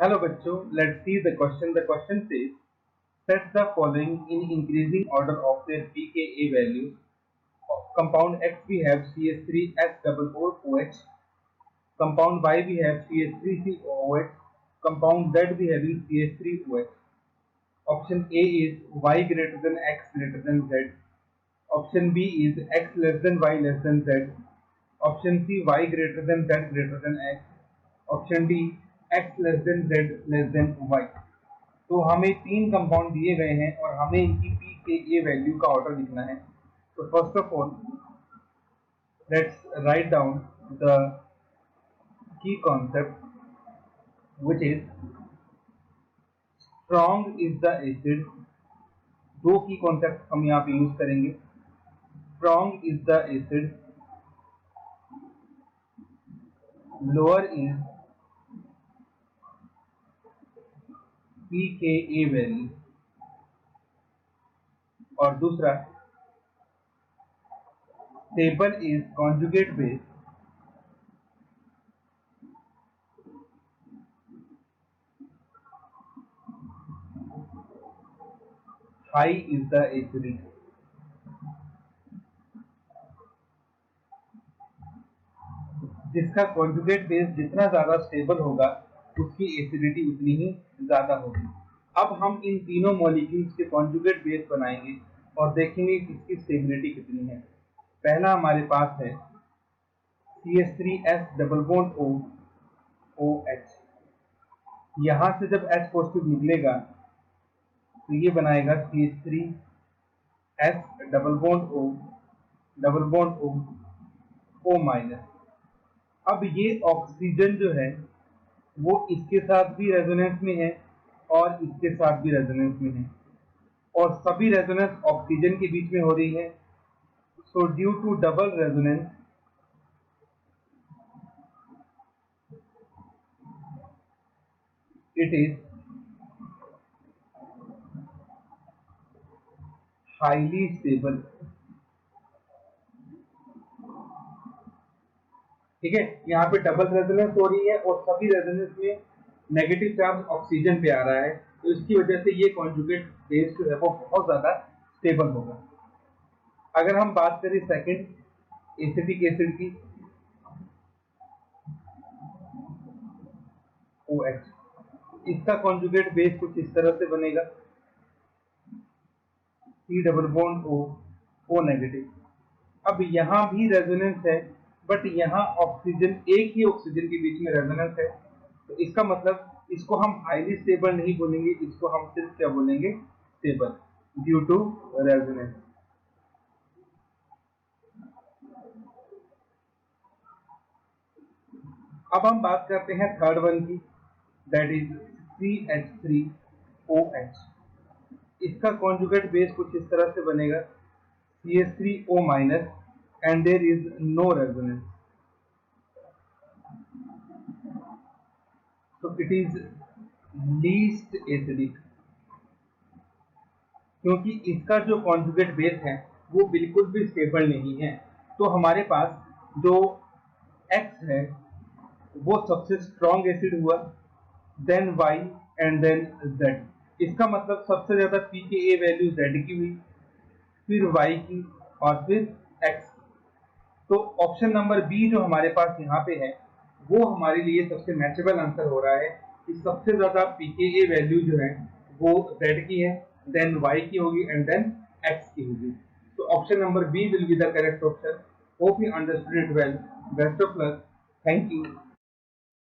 Hello बच्चों, let's see the question. The question says, set the following in increasing order of their pKa values. Compound X we have CH3S44OH. Compound Y we have CH3COOH. Compound Z we have CH3OH. Option A is Y greater than X greater than Z. Option B is X less than Y less than Z. Option C Y greater than Z greater than X. Option D x less than z less than y। तो हमें तीन compound दिए गए हैं और हमें इनकी pKa value का ऑर्डर लिखना है। तो first of all let's write down the key concept which is strong is the acid. दो की कॉन्सेप्ट हम यहाँ पे यूज करेंगे। Strong is the acid, lower is pKa value, और दूसरा stable is conjugate base, high is the acidity. जिसका conjugate base जितना ज्यादा स्टेबल होगा उसकी एसिडिटी उतनी ही ज्यादा होगी। अब हम इन तीनों मॉलिक्यूल्स के कॉन्जुगेट बेस बनाएंगे और देखेंगे कि इसकी स्टेबिलिटी कितनी है। पहला हमारे पास है CH3S double bond O OH। यहां से जब H पॉजिटिव निकलेगा तो ये बनाएगा CH3S double bond O double bond O O minus. अब ये ऑक्सीजन जो है वो इसके साथ भी रेजोनेंस में है और इसके साथ भी रेजोनेंस में है, और सभी रेजोनेंस ऑक्सीजन के बीच में हो रही है। So due to double resonance it is highly stable. ठीक है, यहाँ पे डबल रेजोनेंस हो रही है और सभी रेजोनेंस में नेगेटिव चार्ज ऑक्सीजन पे आ रहा है, तो इसकी वजह से ये कॉन्जुगेट बेस जो है वो बहुत ज्यादा स्टेबल होगा। अगर हम बात करें सेकंड एसिटिक एसिड की, OH, इसका कॉन्जुगेट बेस कुछ इस तरह से बनेगा C double bond O O negative. अब यहाँ भी रेजोनेंस है बट यहाँ ऑक्सीजन, एक ही ऑक्सीजन के बीच में रेजोनेंस है, तो इसका मतलब इसको हम हाईली स्टेबल नहीं बोलेंगे, इसको हम सिर्फ क्या बोलेंगे, स्टेबल, ड्यू टू रेजोनेंस। अब हम बात करते हैं थर्ड वन की, दैट इज CH3OH। इसका कॉन्जुगेट बेस कुछ इस तरह से बनेगा CH3O minus and there is no resonance, so it is least acidic, क्योंकि इसका जो कॉन्जुगेट बेस है वो बिल्कुल भी स्टेबल नहीं है। तो हमारे पास जो X है वो सबसे स्ट्रॉन्ग एसिड हुआ, then Y and then Z। इसका मतलब सबसे ज्यादा pKa वैल्यू Z की हुई, फिर Y की और फिर X। तो ऑप्शन नंबर बी जो हमारे पास यहाँ पे है वो हमारे लिए सबसे मैचेबल आंसर हो रहा है कि सबसे ज्यादा pKa वैल्यू जो है वो Z की है, देन Y की होगी एंड देन X की होगी। तो option number B will be the correct option. Hope you understood it well. Best of luck. Thank you.